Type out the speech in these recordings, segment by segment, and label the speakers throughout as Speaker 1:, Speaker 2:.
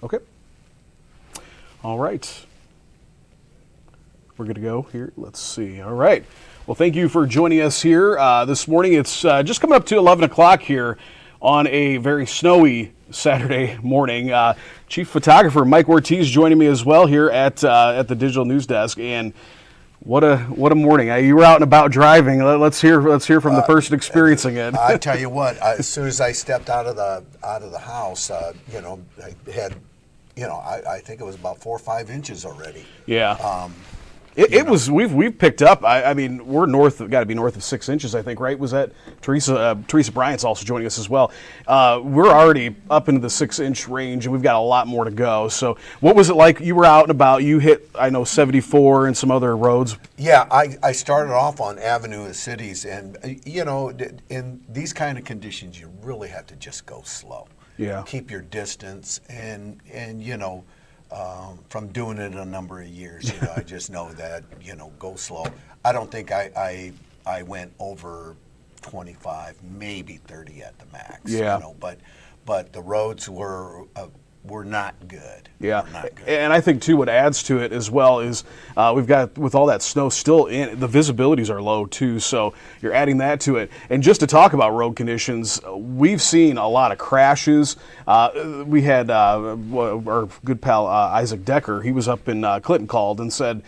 Speaker 1: Okay. All right. We're good to go here. Let's see. All right. Well, thank you for joining us here this morning. It's just coming up to 11 o'clock here on a very snowy Saturday morning. Chief Photographer Mike Ortiz joining me as well here at the Digital News Desk. And what a morning! You were out and about driving. Let's hear from the person experiencing it.
Speaker 2: I tell you what, as soon as I stepped out of the house, I had, I think it was about 4 or 5 inches already.
Speaker 1: Yeah. It was. We've picked up. I mean, we're got to be north of 6 inches. I think, right? Was that Teresa Bryant's also joining us as well? We're already up into the 6-inch range, and we've got a lot more to go. So, what was it like? You were out and about. You hit, I know, 74 and some other roads.
Speaker 2: Yeah, I started off on Avenue of the Cities, and in these kind of conditions, you really have to just go slow.
Speaker 1: Yeah.
Speaker 2: Keep your distance, and from doing it a number of years, I just know that, go slow. I don't think I went over 25, maybe 30 at the max.
Speaker 1: Yeah.
Speaker 2: But the roads were not good.
Speaker 1: Yeah.
Speaker 2: Not good.
Speaker 1: And I think too, what adds to it as well is we've got, with all that snow still in, the visibilities are low too. So you're adding that to it. And just to talk about road conditions, we've seen a lot of crashes. We had our good pal Isaac Decker. He was up in Clinton, called and said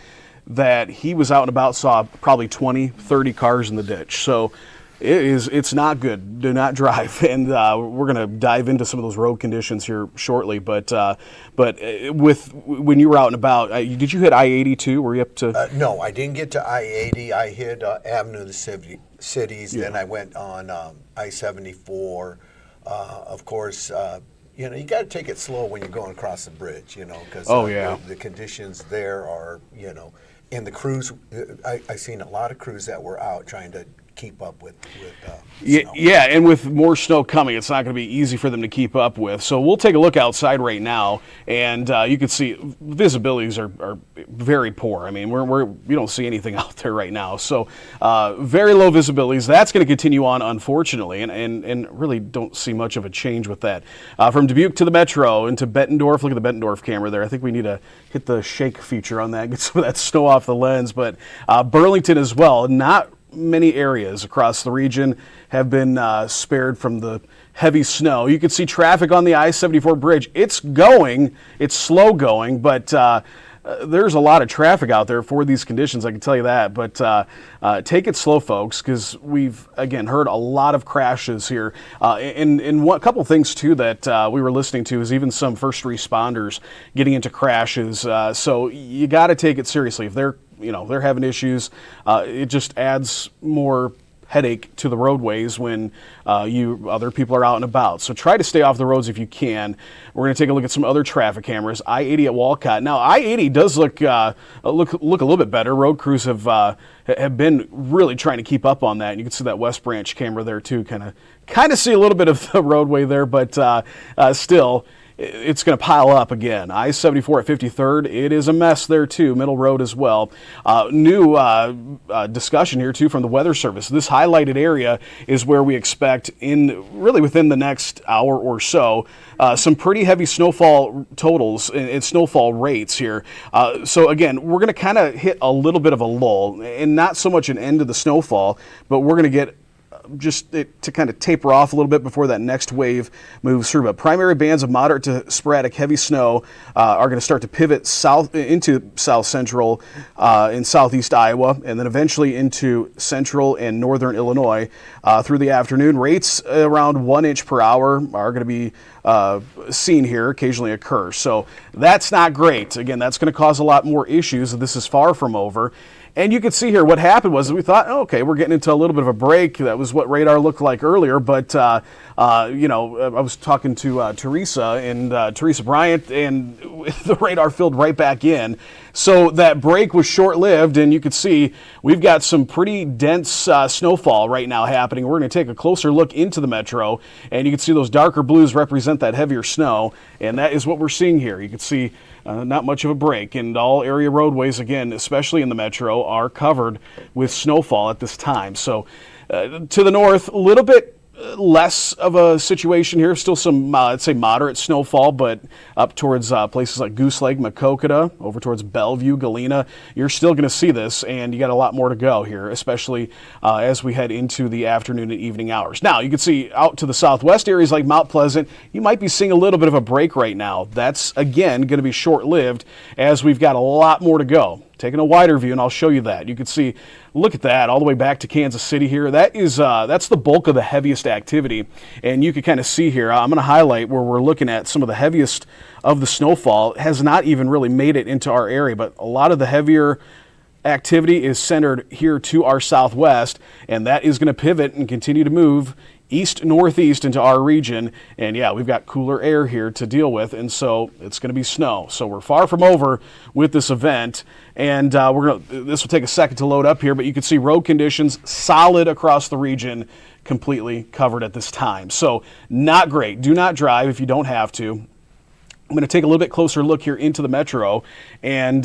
Speaker 1: that he was out and about, saw probably 20, 30 cars in the ditch. So it's not good. Do not drive, and we're going to dive into some of those road conditions here shortly. But when you were out and about, did you hit I-80 too? Were you up to?
Speaker 2: No, I didn't get to I-80. I hit Avenue of the Cities.
Speaker 1: Yeah.
Speaker 2: Then I went on I-74. Of course, you got to take it slow when you're going across the bridge. Because the conditions there are, and the crews. I seen a lot of crews that were out trying to keep up with snow.
Speaker 1: Yeah, and with more snow coming, it's not going to be easy for them to keep up with. So we'll take a look outside right now, and you can see visibilities are very poor. I mean, we don't see anything out there right now. So very low visibilities. That's going to continue on, unfortunately, and really don't see much of a change with that. From Dubuque to the Metro into Bettendorf. Look at the Bettendorf camera there. I think we need to hit the shake feature on that, get some of that snow off the lens. But Burlington as well. Not many areas across the region have been spared from the heavy snow. You can see traffic on the I-74 bridge. It's slow going, but there's a lot of traffic out there for these conditions, I can tell you that. But take it slow, folks, because we've, again, heard a lot of crashes here. And a couple things, too, that we were listening to is even some first responders getting into crashes. So you got to take it seriously. If they're having issues, it just adds more headache to the roadways when other people are out and about. So try to stay off the roads if you can. We're going to take a look at some other traffic cameras. I-80 at Walcott. Now I-80 does look a little bit better. Road crews have been really trying to keep up on that. And you can see that West Branch camera there too. Kind of see a little bit of the roadway there, but still, it's going to pile up again. I-74 at 53rd, it is a mess there too. Middle Road as well. New discussion here too from the Weather Service. This highlighted area is where we expect within the next hour or so some pretty heavy snowfall totals and snowfall rates here. So again, we're going to kind of hit a little bit of a lull, and not so much an end to the snowfall, but we're going to get to kind of taper off a little bit before that next wave moves through. But primary bands of moderate to sporadic heavy snow are going to start to pivot south into south central and southeast Iowa, and then eventually into central and northern Illinois through the afternoon. Rates around 1 inch per hour are going to be seen here, occasionally occur. So that's not great. Again, that's going to cause a lot more issues. This is far from over. And you can see here what happened was we thought, okay, we're getting into a little bit of a break. That was what radar looked like earlier. But, I was talking to Teresa Bryant, and the radar filled right back in. So that break was short-lived, and you could see we've got some pretty dense snowfall right now happening. We're going to take a closer look into the metro, and you can see those darker blues represent that heavier snow, and that is what we're seeing here. You can see not much of a break, and all area roadways, again, especially in the metro, are covered with snowfall at this time. So to the north, a little bit less of a situation here. Still some, I'd say, moderate snowfall, but up towards places like Goose Lake, Maquoketa, over towards Bellevue, Galena, you're still going to see this, and you got a lot more to go here, especially as we head into the afternoon and evening hours. Now, you can see out to the southwest areas like Mount Pleasant, you might be seeing a little bit of a break right now. That's, again, going to be short-lived as we've got a lot more to go. Taking a wider view, and I'll show you that. You can see, look at that, all the way back to Kansas City here. That is, that's the bulk of the heaviest activity, and you can kind of see here, I'm going to highlight where we're looking at some of the heaviest of the snowfall. It has not even really made it into our area, but a lot of the heavier activity is centered here to our southwest, and that is going to pivot and continue to move east-northeast into our region. And yeah, we've got cooler air here to deal with, and so it's going to be snow. So we're far from over with this event, and this will take a second to load up here, but you can see road conditions solid across the region, completely covered at this time. So not great. Do not drive if you don't have to. I'm going to take a little bit closer look here into the metro, and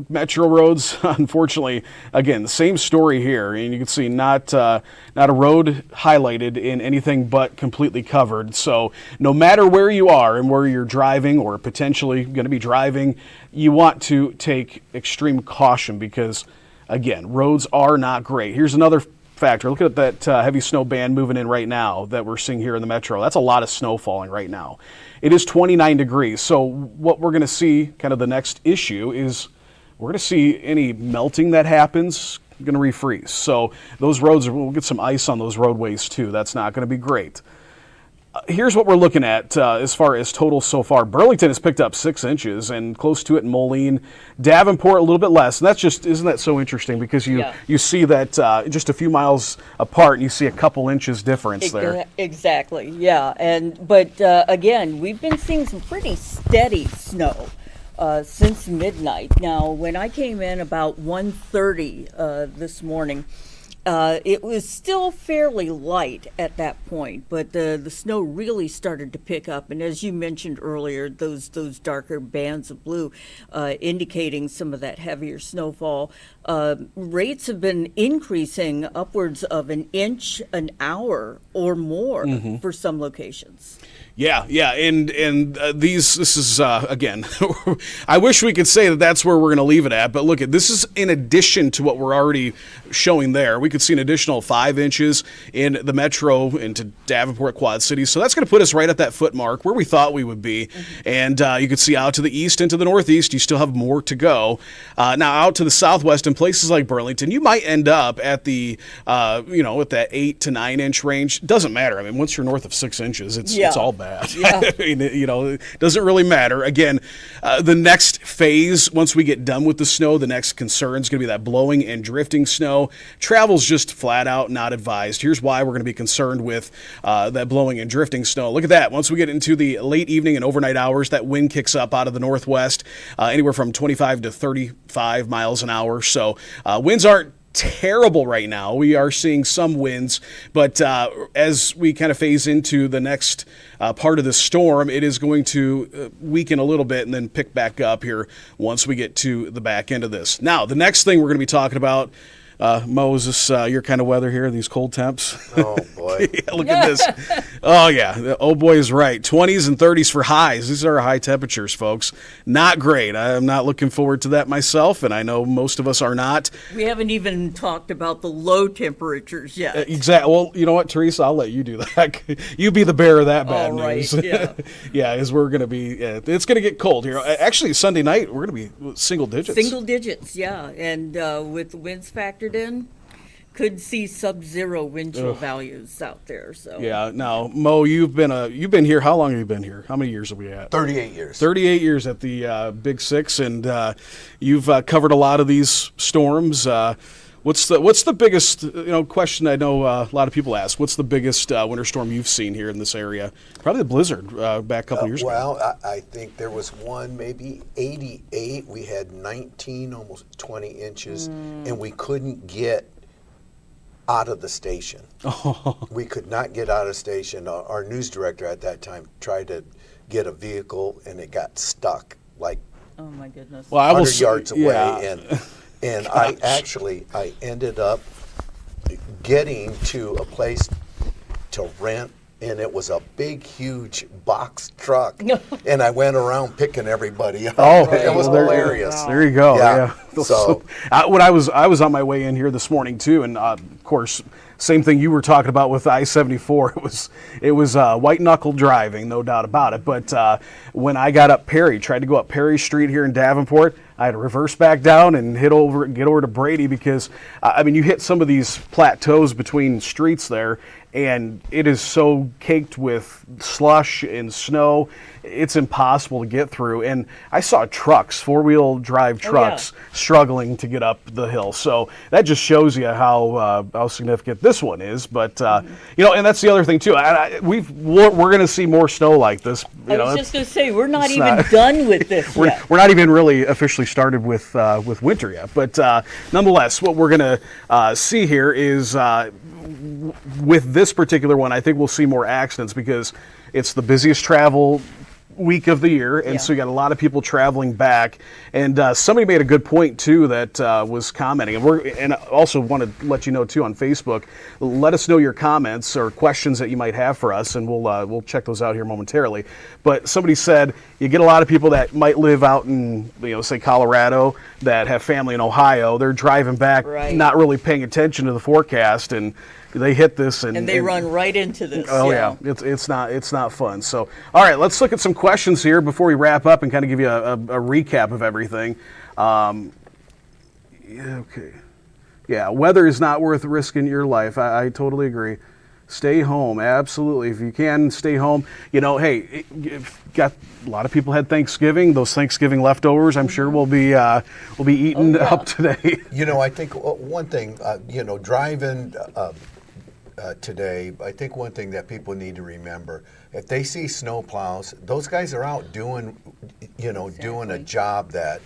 Speaker 1: metro roads, unfortunately, again, the same story here, and you can see not a road highlighted in anything but completely covered. So no matter where you are and where you're driving or potentially going to be driving, you want to take extreme caution because, again, roads are not great. Here's another factor. Look at that heavy snow band moving in right now that we're seeing here in the metro. That's a lot of snow falling right now. It is 29 degrees. So what we're going to see, kind of the next issue, is we're going to see any melting that happens going to refreeze. So those roads, we'll get some ice on those roadways too. That's not going to be great. Here's what we're looking at as far as total so far. Burlington has picked up 6 inches and close to it in Moline. Davenport a little bit less. And that's just, isn't that so interesting? Because you see that just a few miles apart and you see a couple inches difference there.
Speaker 3: Exactly, yeah. But again, we've been seeing some pretty steady snow since midnight. Now, when I came in about 1:30 this morning, it was still fairly light at that point, but the snow really started to pick up. And as you mentioned earlier, those darker bands of blue indicating some of that heavier snowfall. Rates have been increasing upwards of an inch an hour or more for some locations.
Speaker 1: Yeah, and this is again. I wish we could say that that's where we're going to leave it at, but look, this is in addition to what we're already showing there. We could see an additional 5 inches in the metro into Davenport, Quad Cities, so that's going to put us right at that foot mark where we thought we would be. And you could see out to the east into the northeast, you still have more to go. Now out to the southwest in places like Burlington, you might end up at the at that 8 to 9 inch range. Doesn't matter. I mean, once you're north of 6 inches, it's all bad. Yeah. I mean, it doesn't really matter. Again, the next phase, once we get done with the snow, the next concern is going to be that blowing and drifting snow. Travel's just flat out not advised. Here's why we're going to be concerned with that blowing and drifting snow. Look at that. Once we get into the late evening and overnight hours, that wind kicks up out of the northwest, anywhere from 25 to 35 miles an hour. So winds aren't terrible right now. We are seeing some winds, but as we kind of phase into the next part of the storm, it is going to weaken a little bit and then pick back up here once we get to the back end of this. Now, the next thing we're going to be talking about, Mo, is this your kind of weather here, these cold temps?
Speaker 2: Oh, boy.
Speaker 1: Yeah, look at this. Oh, yeah. Oh, boy is right. 20s and 30s for highs. These are high temperatures, folks. Not great. I'm not looking forward to that myself, and I know most of us are not.
Speaker 3: We haven't even talked about the low temperatures yet.
Speaker 1: Exactly. Well, you know what, Teresa? I'll let you do that. You be the bearer of that bad news.
Speaker 3: Yeah.
Speaker 1: Yeah, as we're going to be, it's going to get cold here. Actually, Sunday night, we're going to be single digits.
Speaker 3: Single digits, yeah. And with the winds factored in, could see sub-zero wind chill values out there. So
Speaker 1: yeah. Now, Mo, you've been here. How long have you been here? How many years are we at?
Speaker 2: 38 years.
Speaker 1: 38 years at the Big Six, and you've covered a lot of these storms. What's the biggest question I know a lot of people ask? What's the biggest winter storm you've seen here in this area? Probably the blizzard back a couple years ago.
Speaker 2: Well, I think there was one, maybe 88. We had 19, almost 20 inches, and we couldn't get out of the station. We could not get out of the station. Our news director at that time tried to get a vehicle, and it got stuck like
Speaker 3: oh my goodness,
Speaker 2: 100 yards away.
Speaker 1: Yeah.
Speaker 2: And I ended up getting to a place to rent, and it was a big, huge box truck, and I went around picking everybody up.
Speaker 1: Oh,
Speaker 2: it was hilarious.
Speaker 3: Wow.
Speaker 1: There you go.
Speaker 2: Yeah.
Speaker 1: Yeah.
Speaker 2: So-
Speaker 1: when I was on my way in here this morning too, and of course, same thing you were talking about with I-74. It was white knuckle driving, no doubt about it. But when I got up tried to go up Perry Street here in Davenport, I had to reverse back down and get over to Brady because I mean, you hit some of these plateaus between streets there, and it is so caked with slush and snow, it's impossible to get through. And I saw trucks, four-wheel drive trucks, struggling to get up the hill. So that just shows you how significant this one is. But you know, and that's the other thing too. We're going to see more snow like this.
Speaker 3: I was just going to say, we're not even done with this yet.
Speaker 1: We're not even really officially started with winter yet. But nonetheless, what we're going to see here is with this particular one, I think we'll see more accidents because it's the busiest travel week of the year, and so you got a lot of people traveling back. And somebody made a good point too that was commenting, and I also want to let you know too on Facebook. Let us know your comments or questions that you might have for us, and we'll check those out here momentarily. But somebody said you get a lot of people that might live out in say Colorado that have family in Ohio. They're driving back, not really paying attention to the forecast, and they hit this and
Speaker 3: they run right into this.
Speaker 1: Oh yeah, it's not fun. So all right, let's look at some questions here before we wrap up and kind of give you a recap of everything. Okay, yeah, weather is not worth risking your life. I totally agree. Stay home, absolutely. If you can, stay home. Hey, got a lot of people had Thanksgiving. Those Thanksgiving leftovers, I'm sure, will be eaten up today.
Speaker 2: I think one thing, driving today, I think one thing that people need to remember, if they see snow plows, those guys are out doing a job that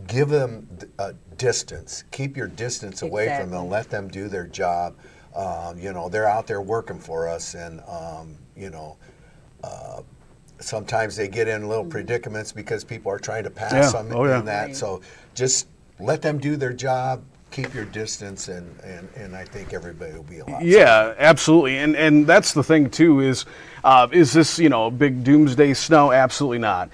Speaker 2: give them a distance. Keep your distance away from them. Let them do their job. They're out there working for us, and sometimes they get in little predicaments because people are trying to pass them and that. Right. So just let them do their job. Keep your distance, and I think everybody will be a lot safer.
Speaker 1: Absolutely. And that's the thing too is this big doomsday snow? Absolutely not.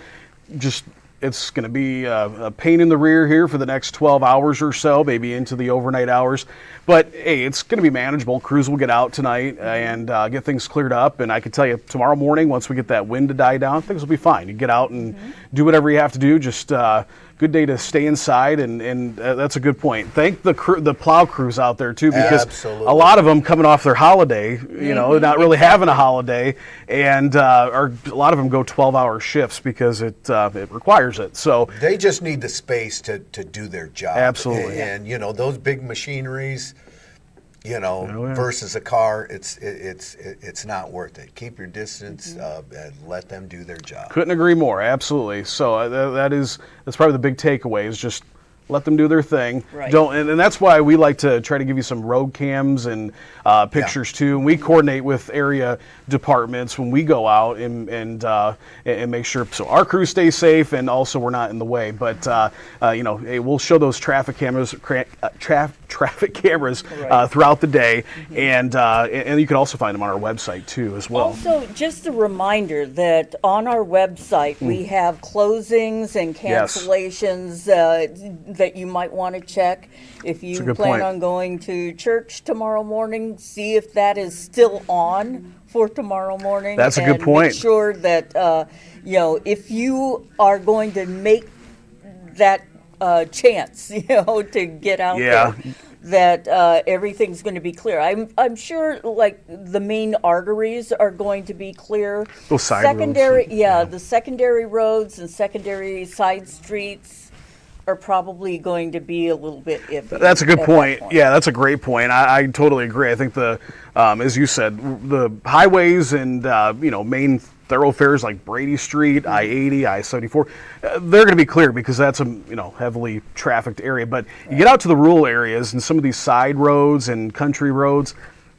Speaker 1: Just it's going to be a pain in the rear here for the next 12 hours or so, maybe into the overnight hours. But hey, it's going to be manageable. Crews will get out tonight and get things cleared up. And I can tell you, tomorrow morning, once we get that wind to die down, things will be fine. You get out and do whatever you have to do. Just good day to stay inside, and that's a good point. Thank the plow crews out there too, because a lot of them coming off their holiday, not really having a holiday, and a lot of them go 12-hour shifts because it requires it. So
Speaker 2: they just need the space to do their job.
Speaker 1: Absolutely.
Speaker 2: And those big machineries, versus a car, it's not worth it. Keep your distance and let them do their job.
Speaker 1: Couldn't agree more. Absolutely. So that's probably the big takeaway is just let them do their thing.
Speaker 3: Right.
Speaker 1: And that's why we like to try to give you some road cams and pictures too. And we coordinate with area departments when we go out and make sure so our crew stays safe and also we're not in the way. But hey, we'll show those traffic cameras throughout the day, and you can also find them on our website too as well.
Speaker 3: Also, just a reminder that on our website we have closings and cancellations that you might want to check. If you plan on going to church tomorrow morning, see if that is still on for tomorrow morning.
Speaker 1: That's a good point.
Speaker 3: Make sure that if you are going to make that chance, to get out there, that everything's going to be clear. I'm sure, like the main arteries are going to be clear.
Speaker 1: Those side
Speaker 3: secondary,
Speaker 1: roads.
Speaker 3: The secondary roads and secondary side streets are probably going to be a little bit iffy.
Speaker 1: That's a good point. Yeah, that's a great point. I totally agree. I think as you said, the highways and main thoroughfares like Brady Street, I-80, I-74, they're going to be clear because that's a heavily trafficked area. But you get out to the rural areas and some of these side roads and country roads,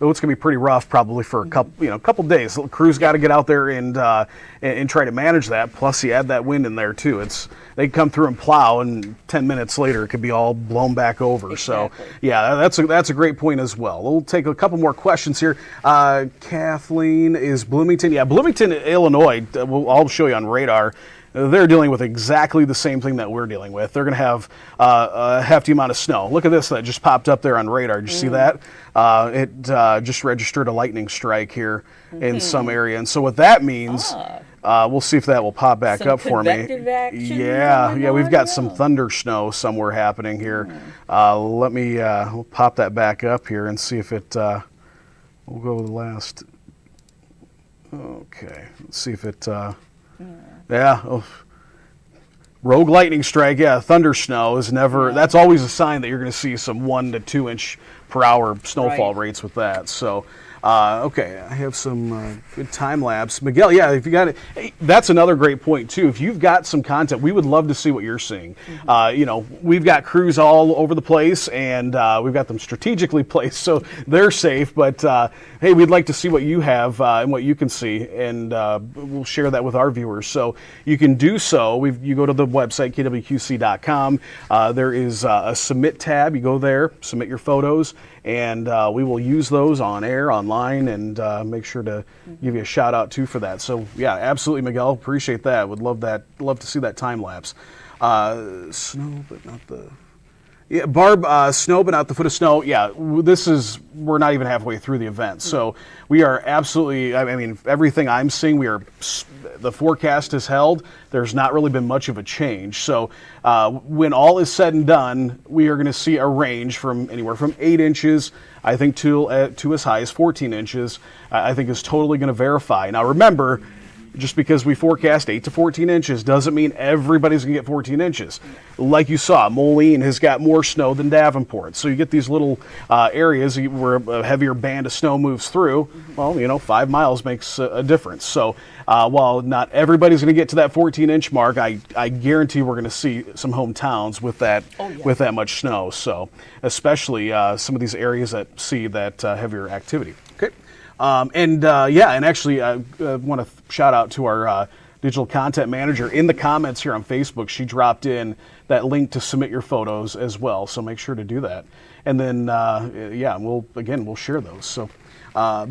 Speaker 1: it's going to be pretty rough probably for a couple days. The crew's got to get out there and try to manage that. Plus, you add that wind in there too. They come through and plow, and 10 minutes later, it could be all blown back over.
Speaker 3: Exactly.
Speaker 1: So, yeah, that's a great point as well. We'll take a couple more questions here. Kathleen, is Bloomington? Yeah, Bloomington, Illinois. I'll show you on radar. They're dealing with exactly the same thing that we're dealing with. They're going to have a hefty amount of snow. Look at this that just popped up there on radar. Did you see that? It just registered a lightning strike here in some area. And so what that means, we'll see if that will pop back
Speaker 3: Some
Speaker 1: up for me.
Speaker 3: convective action
Speaker 1: Yeah, we've
Speaker 3: going
Speaker 1: got
Speaker 3: on?
Speaker 1: some thunder snow somewhere happening here. Let me we'll pop that back up here and see if it, we'll go with the last. Okay, let's see if it, rogue lightning strike, thunder snow is never, that's always a sign that you're going to see some 1 to 2 inch per hour snowfall rates with that. So, okay, I have some good time lapse. Miguel, if you got it, hey, that's another great point too. If you've got some content, we would love to see what you're seeing. We've got crews all over the place, and we've got them strategically placed so they're safe. But hey, we'd like to see what you have and what you can see, and we'll share that with our viewers. So you can do so. You go to the website kwqc.com. There is a submit tab. You go there, submit your photos, and we will use those on air, online, and make sure to give you a shout out too for that. So yeah, absolutely, Miguel, appreciate that. Would love to see that time lapse. Snow, but not the. Yeah, Barb, snow, but not the foot of snow. Yeah, we're not even halfway through the event. So we are absolutely, I mean, everything I'm seeing, the forecast has held. There's not really been much of a change. So when all is said and done, we are going to see a range from anywhere from 8 inches, I think, to as high as 14 inches, I think is totally going to verify. Now remember, just because we forecast 8 to 14 inches doesn't mean everybody's going to get 14 inches. Like you saw, Moline has got more snow than Davenport. So you get these little areas where a heavier band of snow moves through. Well, 5 miles makes a difference. So while not everybody's going to get to that 14-inch mark, I guarantee we're going to see some hometowns with that much snow. So especially some of these areas that see that heavier activity. Okay. And actually, I want to shout out to our digital content manager in the comments here on Facebook. She dropped in that link to submit your photos as well, so make sure to do that. And then, we'll share those. So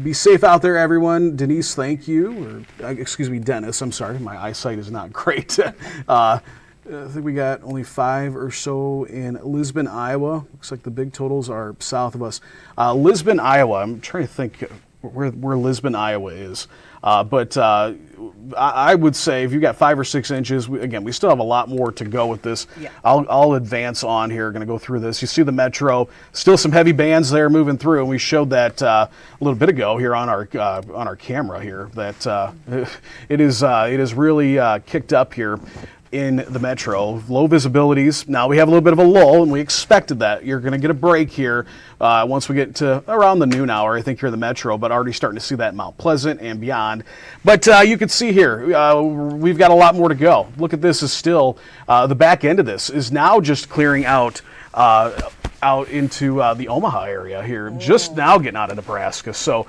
Speaker 1: be safe out there, everyone. Denise, thank you. Dennis, I'm sorry. My eyesight is not great. I think we got only 5 or so in Lisbon, Iowa. Looks like the big totals are south of us. Lisbon, Iowa. I'm trying to think where Lisbon, Iowa is. But I would say if you've got 5 or 6 inches, we still have a lot more to go with this. Yeah. I'll advance on here, going to go through this. You see the metro, still some heavy bands there moving through, and we showed that a little bit ago here on our camera here, that it is really kicked up here in the metro. Low visibilities. Now we have a little bit of a lull, and we expected that. You're going to get a break here once we get to around the noon hour, I think, here in the metro, but already starting to see that in Mount Pleasant and beyond. But you can see here, we've got a lot more to go. Look at this is still, the back end of this is now just clearing out into the Omaha area here, just now getting out of Nebraska. So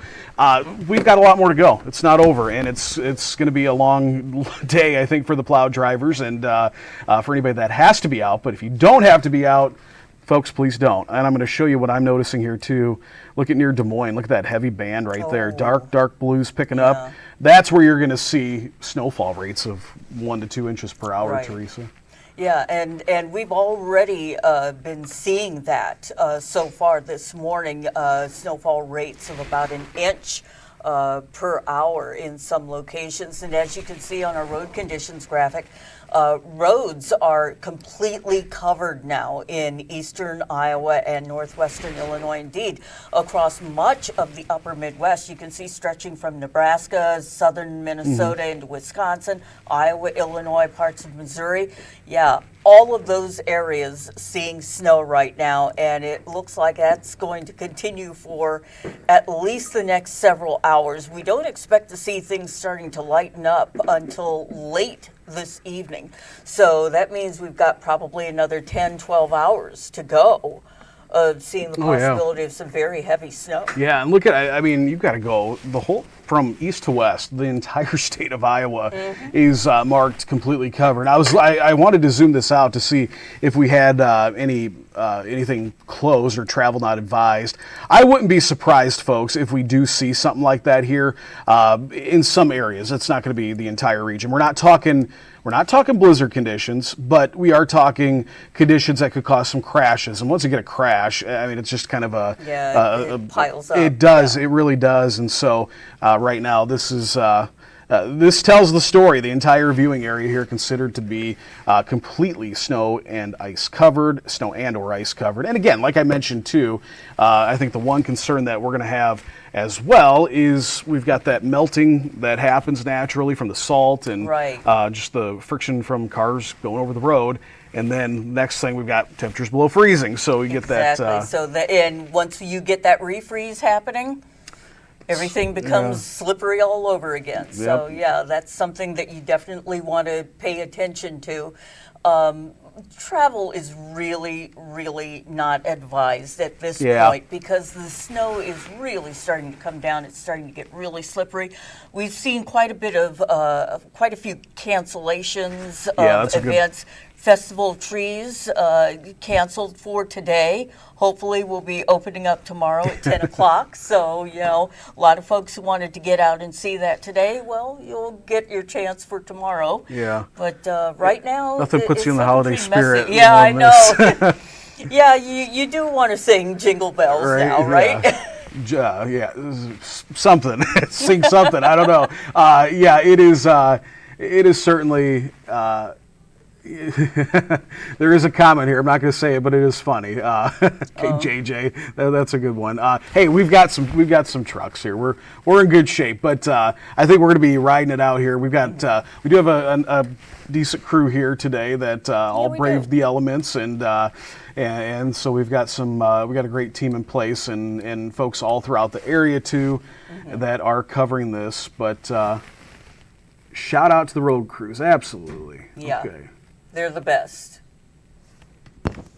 Speaker 1: we've got a lot more to go. It's not over, and it's going to be a long day, I think, for the plow drivers and for anybody that has to be out. But if you don't have to be out, folks, please don't. And I'm going to show you what I'm noticing here too. Look at near Des Moines. Look at that heavy band right there. Dark blues picking up. That's where you're going to see snowfall rates of 1 to 2 inches per hour, right. Teresa.
Speaker 3: Yeah, and we've already been seeing that so far this morning, snowfall rates of about 1 inch per hour in some locations. And as you can see on our road conditions graphic, roads are completely covered now in eastern Iowa and northwestern Illinois. Indeed, across much of the upper Midwest, you can see stretching from Nebraska, southern Minnesota into Wisconsin, Iowa, Illinois, parts of Missouri. Yeah, all of those areas seeing snow right now, and it looks like that's going to continue for at least the next several hours. We don't expect to see things starting to lighten up until late this evening. So that means we've got probably another 10, 12 hours to go of seeing the
Speaker 1: Oh, yeah.
Speaker 3: possibility of some very heavy snow.
Speaker 1: Yeah, and look at, I mean, you've got to go the whole, from east to west, the entire state of Iowa is marked completely covered. I wanted to zoom this out to see if we had anything closed or travel not advised. I wouldn't be surprised, folks, if we do see something like that here in some areas. It's not going to be the entire region. We're not talking blizzard conditions, but we are talking conditions that could cause some crashes. And once you get a crash, I mean, it's just kind of
Speaker 3: it piles up.
Speaker 1: It does. Yeah. It really does. And so right now, this is this tells the story. The entire viewing area here considered to be completely snow and ice covered, snow and or ice covered. And again, like I mentioned too, I think the one concern that we're going to have as well is we've got that melting that happens naturally from the salt and just the friction from cars going over the road. And then next thing we've got temperatures below freezing. So you get that.
Speaker 3: So and once you get that refreeze happening, everything becomes slippery all over again.
Speaker 1: Yep.
Speaker 3: So yeah, that's something that you definitely want to pay attention to. Travel is really, really not advised at this point because the snow is really starting to come down. It's starting to get really slippery. We've seen quite a few cancellations of events. Festival Trees canceled for today. Hopefully we'll be opening up tomorrow at 10 o'clock. So, a lot of folks who wanted to get out and see that today, well, you'll get your chance for tomorrow.
Speaker 1: Yeah.
Speaker 3: But right now...
Speaker 1: Nothing puts you in the holiday spirit.
Speaker 3: Yeah, I know. Yeah, you do want to sing Jingle Bells now, right?
Speaker 1: Yeah, something. Sing something. I don't know. It is certainly... there is a comment here. I'm not going to say it, but it is funny. JJ, that's a good one. Hey, we've got some trucks here. We're in good shape, but I think we're going to be riding it out here. We do have a decent crew here today that all braved the elements, and so we've got a great team in place and folks all throughout the area too that are covering this. But shout out to the road crews, absolutely.
Speaker 3: Yeah.
Speaker 1: Okay.
Speaker 3: They're the best.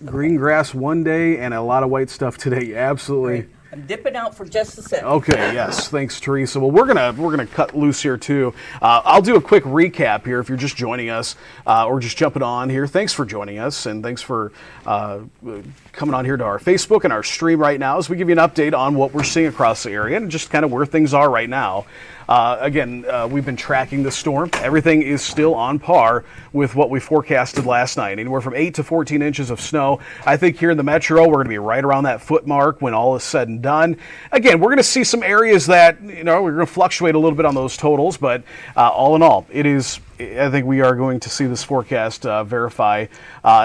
Speaker 1: Green grass one day and a lot of white stuff today. Absolutely.
Speaker 3: Great. I'm dipping out for just a second.
Speaker 1: Okay, yes. Thanks, Teresa. Well, we're gonna cut loose here too. I'll do a quick recap here if you're just joining us or just jumping on here. Thanks for joining us and thanks for coming on here to our Facebook and our stream right now as we give you an update on what we're seeing across the area and just kind of where things are right now. Again, we've been tracking the storm. Everything is still on par with what we forecasted last night. Anywhere from 8 to 14 inches of snow. I think here in the metro, we're going to be right around that foot mark when all is said and done. Again, we're going to see some areas that, we're going to fluctuate a little bit on those totals, but all in all, I think we are going to see this forecast verify.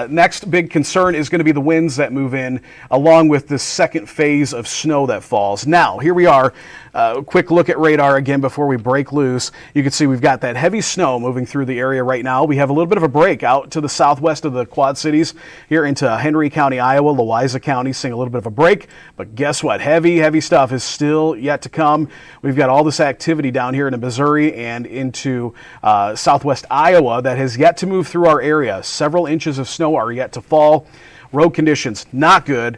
Speaker 1: Next big concern is going to be the winds that move in along with the second phase of snow that falls. Now, here we are. Quick look at radar again before we break loose. You can see we've got that heavy snow moving through the area right now. We have a little bit of a break out to the southwest of the Quad Cities here into Henry County, Iowa, Louisa County, seeing a little bit of a break. But guess what? Heavy stuff is still yet to come. We've got all this activity down here in Missouri and into southwest Iowa that has yet to move through our area. Several inches of snow are yet to fall. Road conditions, not good.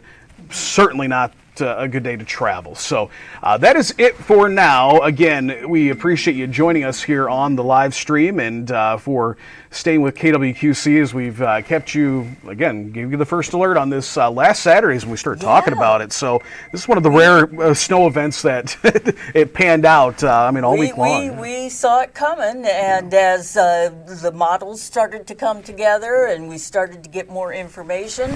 Speaker 1: Certainly not a good day to travel. So that is it for now. Again, we appreciate you joining us here on the live stream and for staying with KWQC as we've kept you, again, gave you the first alert on this last Saturdays when we started talking about it. So this is one of the rare snow events that it panned out, all week long.
Speaker 3: We saw it coming, and as the models started to come together and we started to get more information,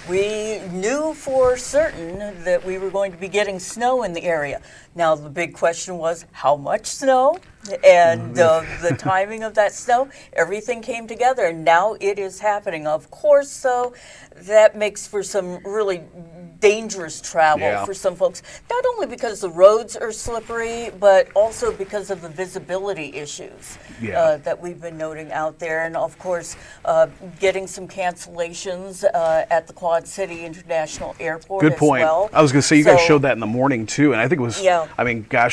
Speaker 3: we knew for certain that we were going to be getting snow in the area. Now, the big question was how much snow and the timing of that snow. Everything came together, and now it is happening. Of course, so that makes for some really dangerous travel for some folks, not only because the roads are slippery, but also because of the visibility issues that we've been noting out there. And of course, getting some cancellations at the Quad City International Airport
Speaker 1: Good point.
Speaker 3: as well.
Speaker 1: I was going to say, you guys showed that in the morning too, and I think it was,
Speaker 3: Yeah.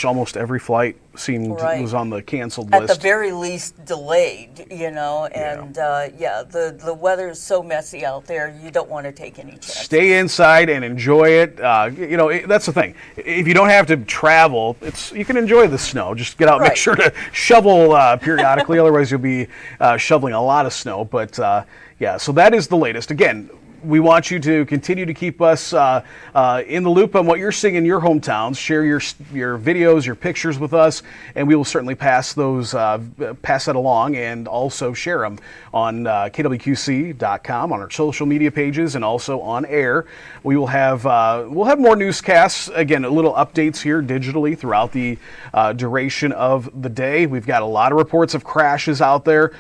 Speaker 1: almost every flight seemed
Speaker 3: Right.
Speaker 1: was on the canceled
Speaker 3: At
Speaker 1: list.
Speaker 3: the very least delayed, and the weather is so messy out there, you don't want to take any chances.
Speaker 1: Stay inside and enjoy it. That's the thing. If you don't have to travel, you can enjoy the snow. Just get out, and make
Speaker 3: Right.
Speaker 1: sure to shovel periodically. Otherwise, you'll be shoveling a lot of snow. But so that is the latest. Again, we want you to continue to keep us in the loop on what you're seeing in your hometowns. Share your videos, your pictures with us, and we will certainly pass that along, and also share them on kwqc.com, on our social media pages, and also on air. We'll have more newscasts. Again, little updates here digitally throughout the duration of the day. We've got a lot of reports of crashes out there.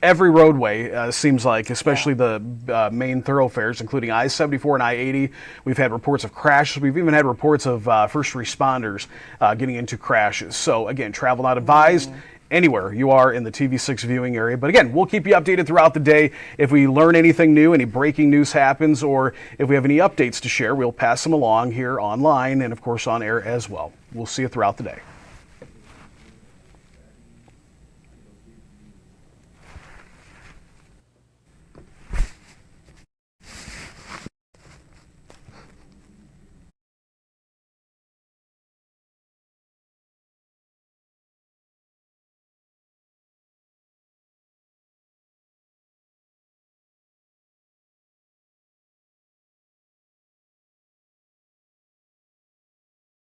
Speaker 1: Every roadway seems like, especially the main thoroughfares, including I-74 and I-80. We've had reports of crashes. We've even had reports of first responders getting into crashes. So again, travel not advised anywhere you are in the TV6 viewing area. But again, we'll keep you updated throughout the day. If we learn anything new, any breaking news happens, or if we have any updates to share, we'll pass them along here online and, of course, on air as well. We'll see you throughout the day.